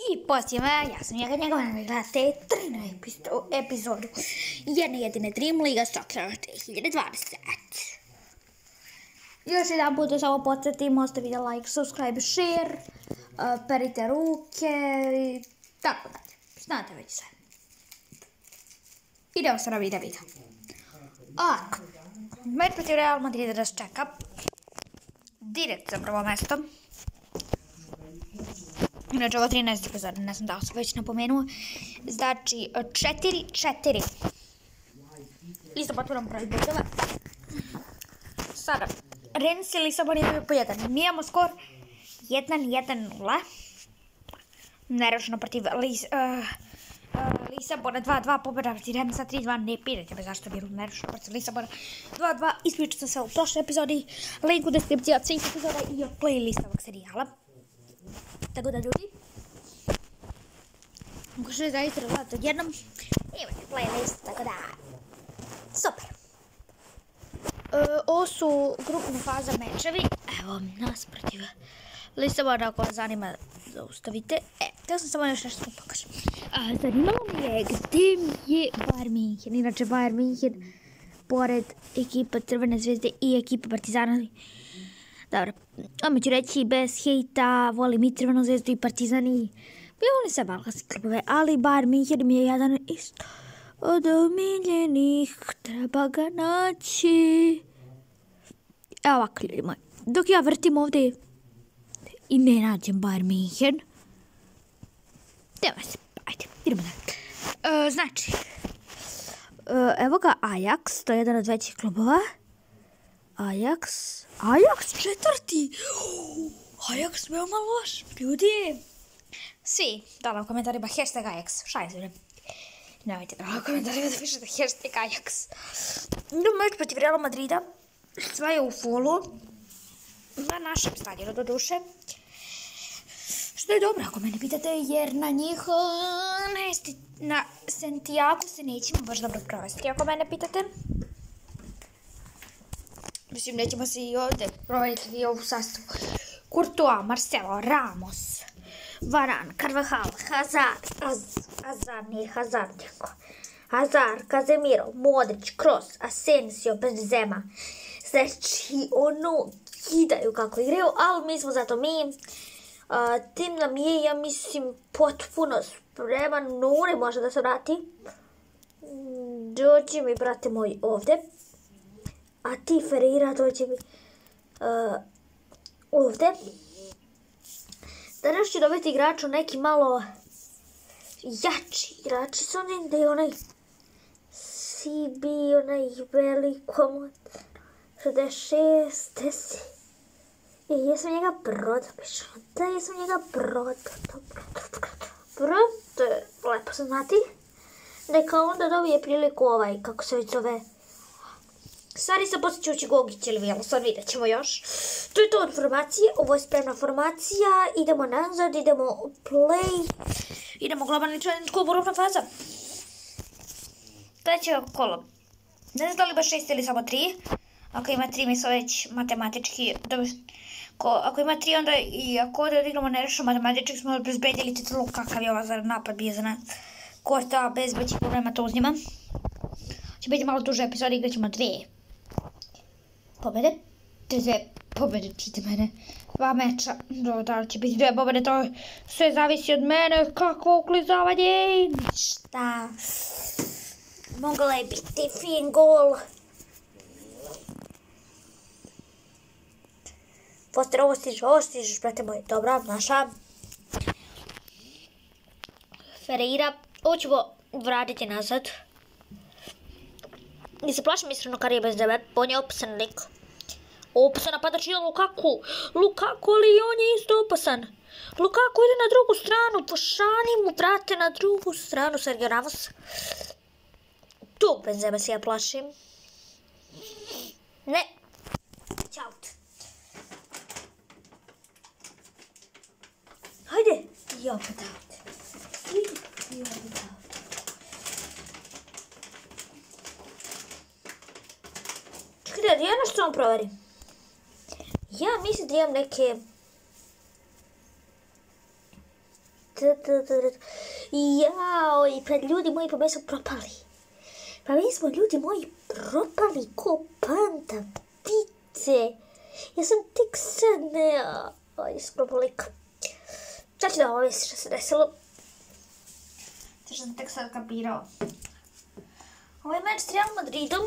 I pozivam, ja sam njegova, gledate 13. epizodu jedne jedine Dream Liga Soccer 2020. Još jedan put da samo podsjetim, ostavite like, subscribe, share, perite ruke i tako dalje. Znate već sve. Idemo se na video. Ako, meč protiv Real Madrida nas čeka. Direkt za prvo mesto. Inače, ovo 13 epizoda, ne znam da li sam već napomenuo. Znači, 4-4. Lisabon nam pravi bodove. Sada, Rennes i Lisabon imaju po 1. Mi imamo skor 1-1-0. Nerešeno protiv Lisabona 2-2, pobjeda protiv Rennesa 3-2. Ne pitajte me zašto je bilo nerešeno protiv Lisabona 2-2. Ispričao sam se u prošloj epizodi. Link u deskripciji od svih epizoda i od playlista ovog serijala. Tako da ljudi, ako što je zaista gledati odjednom, imate playlist, tako da, super. Ovo su grupne faza mečevi, evo nas protiv Lisabona, ako vas zanima, zaustavite. Htio sam samo još nešto da pokažem. Zanimalo mi je gdje je Bayern München, inače Bayern München, pored ekipa Crvene zvezde i ekipa Partizana. Dobro, ću reći bez hejta, volim i Crvenu zvezdu i Partizan i volim sve balkanske klubove, ali Bayern München mi je jedan isto od omiljenih, treba ga naći. Evo ovako, ljudi moji, dok ja vrtim ovdje i ne nađem Bayern München, nema se, ajde, idemo dalje. Znači, evo ga Ajax, to je jedan od većih klubova. Ajax četvrti. Ajax veoma loš, ljudi. Svi dole u komentarima hashtag Ajax. Šta je zvijem? Nemojte dole u komentarima da pišete hashtag Ajax. Meč protiv Real Madrida. Sve je u fullu. Na našem stadionu do duše. Što je dobro ako mene pitate, jer na njih na Santiago se nećemo baš dobro provesti ako mene pitate. Mislim, nećemo se i ovdje provjeriti i ovu sastavu. Courtois, Marcelo, Ramos, Varane, Carvajal, Hazard, Casemiro, Modrić, Kroos, Asensio, Benzema. Znači, kidaju kako igraju, ali mi smo zato mi. Tim nam je, ja mislim, potpuno spreman. Nuri može da se vrati. Dođi mi, brate moj, ovdje. A ti, Ferreira, dođe mi ovdje. Danas ću dobiti igraču neki malo jači igrači. S onim da je onaj CB, onaj veliko 66, 10. Jesam njega broda, piše. Da, jesam njega broda. Brod, lepo sam znati. Neka onda dobije priliku kako se već zove. Stvari sa posjećujući Gogić ili Wilson, vidjet ćemo još. To je to od formacije, ovo je spremna formacija, idemo nazad, idemo play, idemo globalni challenge kup, grupna faza. Treće kolo. Ne znam da li baš 6 ili samo 3. Ako ima 3 mi smo već matematički, ako ima 3 onda i ako ovdje odigramo nerešeno matematički smo bezbedili titulu kakav je ova napad bio za nas. Korta bez većih problema to uzima. Će biti malo duže epizode, igrat ćemo 2 pobjede. 2 pobjede, čite mene. 2 meča. Da li će biti 2 pobjede, to sve zavisi od mene. Kakvo uklizavanje. Ništa. Mogla je biti fin gol. Poster, ovo stižeš, brate moj. Dobra, naša. Ferreira. Ovo ćemo vratiti nazad. I se plašim iskreno Karije bez debe, on je opasan lik. Opasan napadač je Lukaku, ali on je isto opasan. Lukaku ide na drugu stranu, pošani mu, vrate na drugu stranu, Sergio Ramos. Tu bez debe se ja plašim. Ne. Ćao. Hajde. I opet out. I opet out. Čekaj, da ja nešto vam proverim. Ja mislim da imam neke Jao, i pred ljudi moji, pa mi smo propali. Pa mi smo ljudi moji propali ko panta pice. Ja sam tek sad iskropolika. Šta ću da ovisi što se desilo? To što sam tek sad kapirao. Ovo je meč s Real Madridom.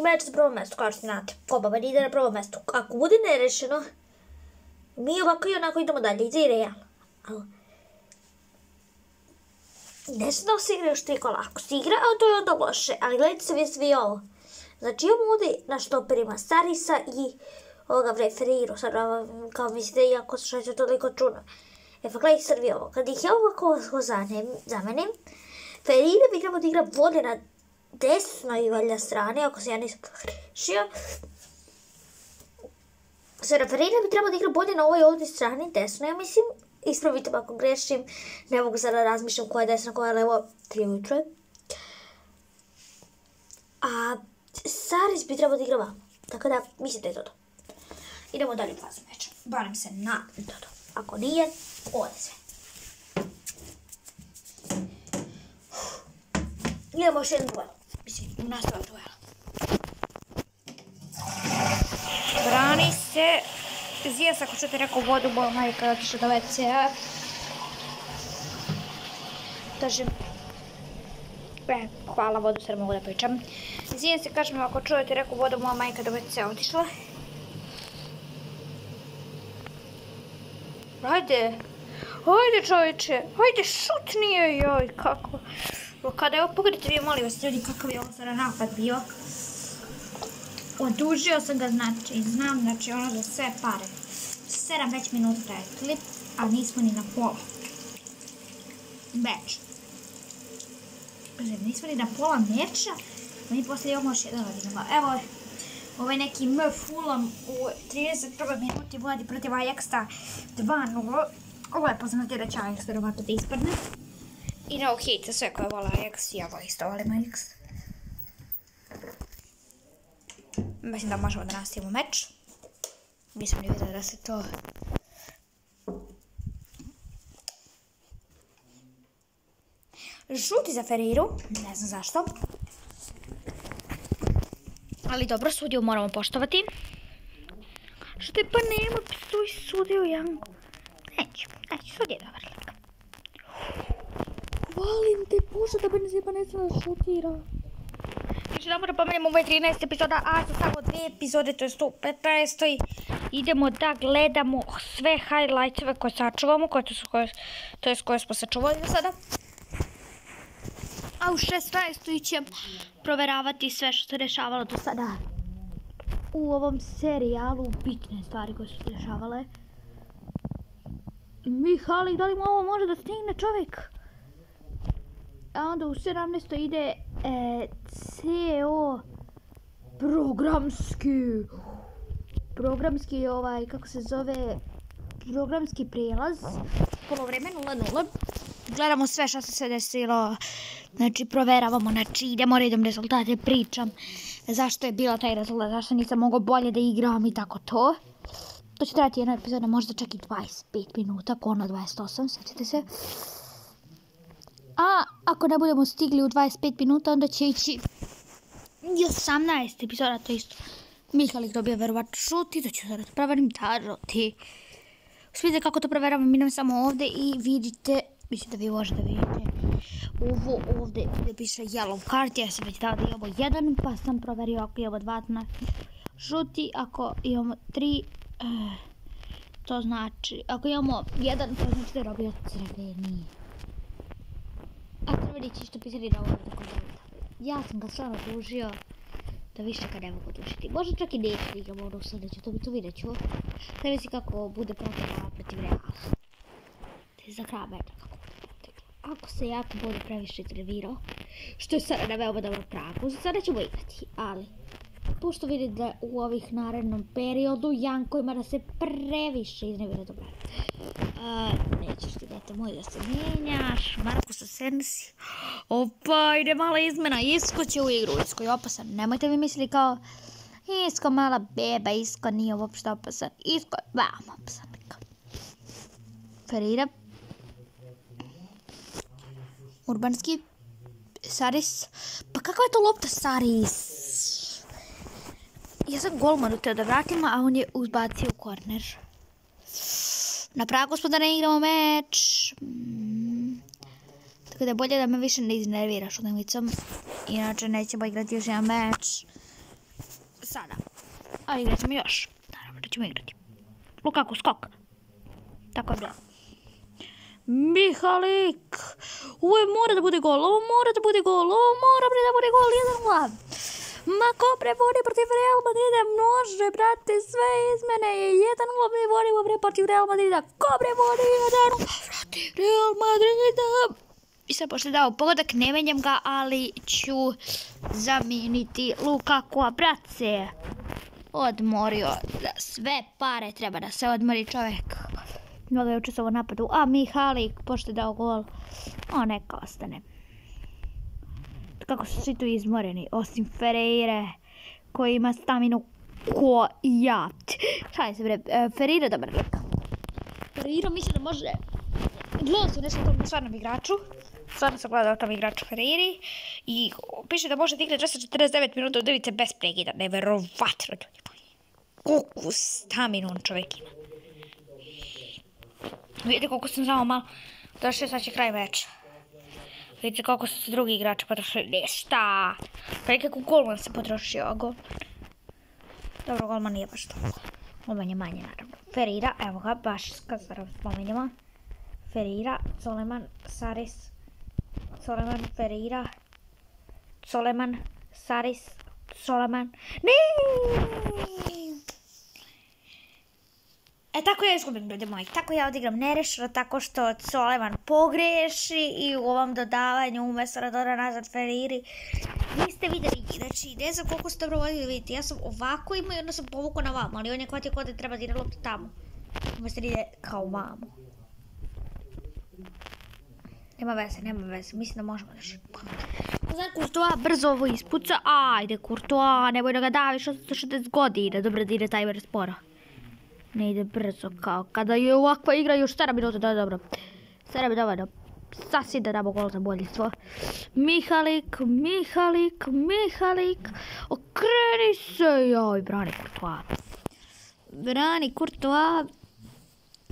Meč za prvo mjesto, kao što znate. Kopa Madrida na prvo mjesto. Ako bude nerešeno, mi ovako i onako idemo dalje. Ide i Real. Ne znam da se igra još toliko lako. Se igra, a to je onda loše. Ali gledajte se svi ovo. Znači imamo ovdje na štoperima Sarisa i ovoga Ferreiru. Sad kao mislite, iako što je toliko čudno. Pa gledajte svi ovo. Kad ih ja ovako zamenim, Ferreira bi trebao da igra vode na desnoj valjda strani, ako se ja nisam pogrešio. Sada Ferreira bi trebao da igra bolje na ovoj ovdje strani, desno, ja mislim. Ispravite me ako grešim, ne mogu sada razmišljam koja je desna, koja je levo, 3 ujutro. A Saris bi trebao da igra vamo, tako da mislim da je to. Idemo dalje u fazu meča, barem se nadam da to. Ako nije, ode sve. Idemo još jedan duel, mislim, nastavak duela. Brani se. Zijes, ako što ti rekao vodu, bol majka, otišao do WC-a. Kažem, hvala, vodu sad mogu da pričam. Zijes se, kažem, ako čujete rekao vodu, moja majka do WC-a otišla. Hajde čovječe, hajde šutnije, joj, kako. Kada evo, pogledajte vi, molim vas, ljudi, kakav je ovo sada napad bio. Odužio sam ga, znači, znam, znači, ono za sve pare. 7 već minuta traje klip, ali nismo ni na pola. Meč. Nismo ni na pola meča, mi poslije imamo još jedan odinova. Evo, ovaj neki Fulham u 31. minuti vodi protiv Ajaxa 2-0. Ovo je poznati da će Ajax verovatno da ispadne. I no hate, sve koje vole Ajax, ja isto volim Ajax. Mislim da možemo da nastavimo meč. Nisam ni vidio da se to... Žuti za Ferreiru, ne znam zašto. Ali dobro, sudiju moramo poštovati. Što je pa nema, stoji sudiju Janko. Neću, sudija je dobar. Hvalim te, Bože, da me ne znam da šutira. Znači da moram pomenem, ovo je 13 epizoda, a za samo 2 epizode, to je 115. I idemo da gledamo sve highlightsove koje sačuvamo, koje smo sačuvali do sada. A u 16. ćemo proveravati sve što se dešavalo do sada u ovom serijalu, bitne stvari koje su se dešavale. Mihalik, da li mu ovo može da stigne čovjek? A onda u 17. ide CO programski kako se zove, programski prijelaz, polovreme 0-0. Gledamo sve što se desilo, znači proveravamo, znači idemo redom rezultate, pričam zašto je bila taj rezultat, zašto nisam mogao bolje da igram i tako to. To će trajati jedna epizoda, možda čak i 25 minuta, kono 28, sjećate se. A ako ne budemo stigli u 25 minuta, onda će ići 18 epizoda, to isto. Mihalik dobija verovatno žuti, da ću sada proverim da žuti. Vidite kako to proveravam, idem samo ovdje i vidite, mislim da vi možete vidjeti ovo ovdje gdje piše yellow card, ja sam već dao da imamo 1, pa sam proverio ako imamo 2 žuti, ako imamo 3, to znači, ako imamo 1, to znači da je robio crveni. A crveni će što pisali da ovo je tako dobro. Ja sam ga stvarno dužio da više kad ne mogu dužiti. Možda čak i neću da igram ono sljedeću, to vidjet ću. Zavisi kako bude protiv Reala. Te za kraj meča kako bude protiv. Ako se jako bude previše iznervirao, što je sada na veoma dobro pragu, sada ćemo igrati, ali pošto vidite da u ovih narednom periodu Janko ima da se previše iznervira dobro. Nećeš ti dete moj da se mijenjaš, Markus Asensi. Opa, ide mala izmena, Isko će u igru, Isko je opasan. Nemojte mi misliti kao Isko mala beba, Isko nije uopšte opasan. Isko je veoma opasan. Ferreira. Urbanski. Saris. Pa kakva je to lopta Saris? Ja sam golmanu teo da vratim, a on je uzbacio u korner. Na pragu smo da ne igramo meč. Tako da je bolje da me više ne iznerviraš utakmicom. Inače nećemo igrati još jedan meč. Sada. A igrat ćemo još. Naravno da ćemo igrati. Lukaku, skok. Tako je bilo. Mihalik. Ovo mora da bude gol. Ovo mora da bude gol. Ovo mora da bude gol. 1-0. Ma ko prevodi protiv Real Madrida? Može, brate, sve iz mene je 1-0. Mi vodimo protiv Real Madrida. Ko prevodi 1-0 protiv Real Madrida? I sad pošto dao pogodak, ne menjam ga, ali ću zamijeniti Lukakua, brace. Odmorio za sve pare, treba da se odmori čovjek. Mnogo je učestvovao u napadu, a Mihalik, pošto je dao gol, on neka ostane. Kako su svi tu izmoreni, osim Ferreire, koji ima staminu ko ja. Šalim se bre, Ferreira dobar lik. Ferreira misli da može... Gledam se nešto o tom stvarnom igraču. Stvarno sam gledala o tom igraču Ferreiri. I piše da može da igra 249 minuta udavice bez prekida. Neverovatno. Koliko staminu on čovjek ima. Vidite koliko sam samo malo došli, sad će kraj meča. Vidite koliko su se drugi igrači potrošili. Ništa. Pa je kako golman se potrošio, a gol. Dobro, golman nije baš to. Golman je manje, naravno. Ferreira, evo ga, baš kad spomenjamo. Ferreira, Coleman, Saris, Coleman, Ferreira, Coleman, Saris, Coleman. Tako ja izgubim, ljudi moji. Tako ja odigram nerešeno, tako što Coleman pogreši i u ovom dodavanju umjesto da doda nazad Ferreiri. Niste vidjeli, znači ne znam koliko ste dobro vodili, vidite, ja sam ovako imao i onda sam povukao na vamo, ali on je kvatio kod da treba da ide loptu tamo. Umjesto da ide kao vamo. Nema veze, mislim da možemo još. Znači, Courtois brzo ovo ispuca, ajde Courtois, nemoj da ga daviš 860 godina, dobro da ide timer sporo. Ne ide brzo kao kada je ovakva igra još 7 minuta, da je dobro. 7 je dovoljno. Sasvim da damo gol za boljstvo. Mihalik, okreni se, joj, brani Courtois.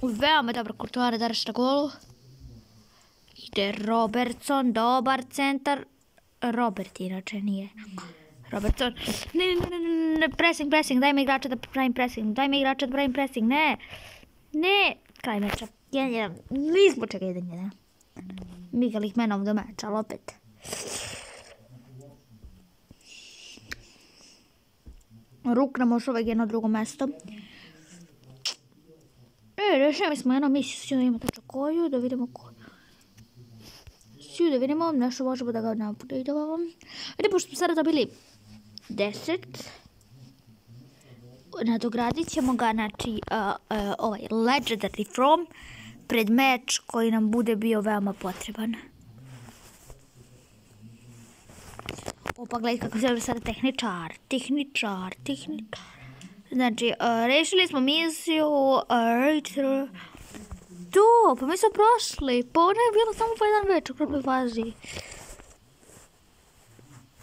Veoma dobro Courtois da daraš na golu. Ide Robertson, dobar centar. Robert inače nije. Robertson. Ne, pressing, daj mi igrača da pravim pressing, ne. Kraj meča. 1-1. Nismo čega 1-1. Mihalik menom do meča, ali opet. Ruknemo još uvijek jedno drugo mesto. Rešili smo jedno misiju, ima točno koju, da vidimo koju. Da vidimo, nešto možemo da ga napredavamo. Ajde, pošto smo sada dobili 10. Nadogradit ćemo ga, znači, ovaj Legendary From pred meč koji nam bude bio veoma potreban. Opa, gledaj kako se zove sada tehničar. Znači, rešili smo misiju, to, pa mi smo prošli, pa ona je bila samo po jedan več u prvoj fazi.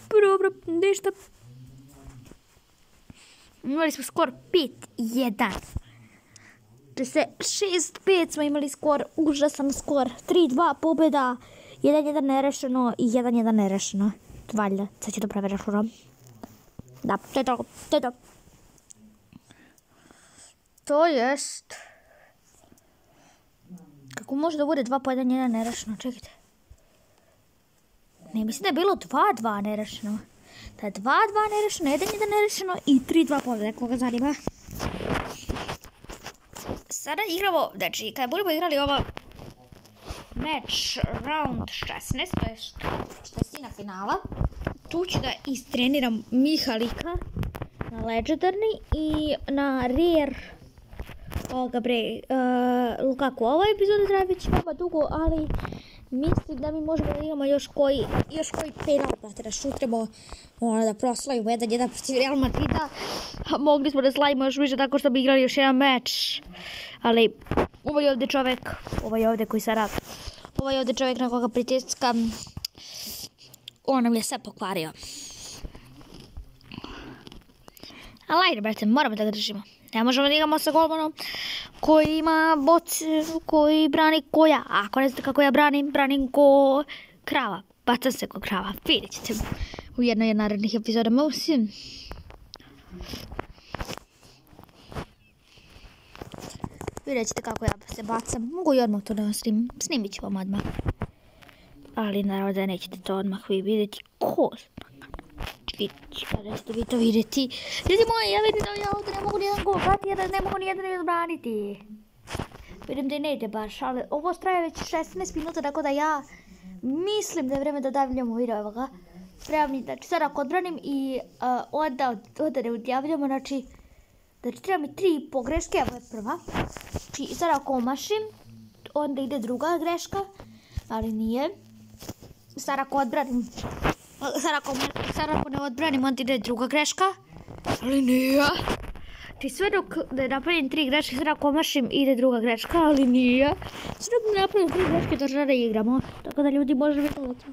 Dobro, ništa. Imali smo skor 5-1. 6-5 smo imali skor, užasan skor. 3-2 pobjeda, 1-1 nerešeno i 1-1 nerešeno. Valjda, sad ću to pravi računom. Da, to je to. To jest... Kako može da bude 2 po 1-1 nerešeno, čekajte. Ne, mislim da je bilo 2-2 nerešeno. Da je 2-2 nerešeno, 1-1 nerešeno i 3-2 pobjede, koga zanima. Sada igramo, znači, kada budemo igrali ovo meč round 16, to je šestina finala, tu ću da istreniram Mihalika na Legendary i na Rare Lukaku. Ova epizoda traje već veoma dugo, ali mislim da mi možemo da imamo još koji penal, brate, da šutremo, da proslavimo 1-1 protiv Real Madrida. Mogli smo da slavimo još više tako što bi igrali još jedan meč, ali ovaj ovdje čovjek, ovaj ovdje koji sada Ovaj ovdje čovjek na koga pritiskam, on nam je sve pokvario. Ali ajde, brate, moramo da ga držimo. Ne možemo da igramo sa golmanom koji ima boc, koji brani ko ja. A ako ne znate kako ja branim ko krava. Bacam se ko krava. Vidjet ćete u jednoj od narednih epizoda. Vidjet ćete kako ja se bacam. Mogu i odmah to da vam snimit ću vam odmah. Ali naravno da nećete to odmah vi vidjeti ko. Kada ćete vi to vidjeti. Ljudi moji, ja vidim da ja ovdje ne mogu nijedan gol dati jer ne mogu nijedan odbraniti. Vidim da i ne ide baš, ali ovo traje već 16 minuta, tako da ja mislim da je vreme da davljamo video, evo ga. Znači sad ako odbranim i onda ne odjavljamo, znači treba mi 3 pogreške, evo je prva. Znači sad ako omašim, onda ide druga greška, ali nije. Sad ako odbranim, sad ako ne odbranim, onda ide druga greška, ali nije. Znači sve dok ne napravim 3 greške, sad ako omašim, ide druga greška, ali nije. Sve dok ne napravim 3 greške, to žele igramo. Tako da ljudi može vidjeti.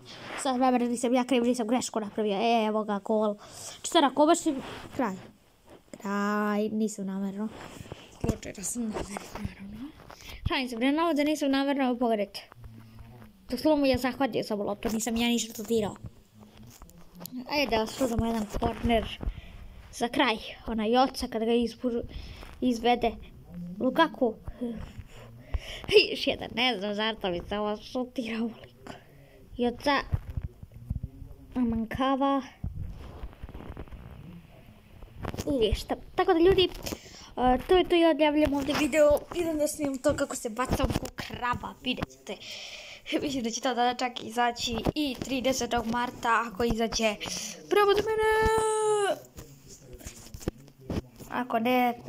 Sad vremena nisam ja kriv, nisam grešku napravio. Evo ga, gol. Znači sad ako omašim, kraj. Nisam namjerno. Slučajno sam namjerno. Šalim se, naravno da nisam namjerno, pogledajte. Dok slovo mi je zahvatio sam loptu, nisam ja ništa dodirao. Ajde da vas prodamo jedan korner za kraj. Ona Joca kada ga izvede. Lukaku. Još jedan, ne znam zašto mi se ovo šutira ovoliko. Joca. Amankava. I ništa. Tako da ljudi, to je to, ja odjavljam ovdje video. Idem da snimam to kako se bacam ko krava. Vidjet ćete. Mislim da će to tada čak izaći i 30. marta ako izaće pravo do mene. Ako ne,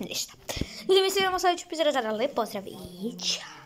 ništa. Ljudi, mi se vidimo sljedeću epizodu, tada lijep pozdrav i čao.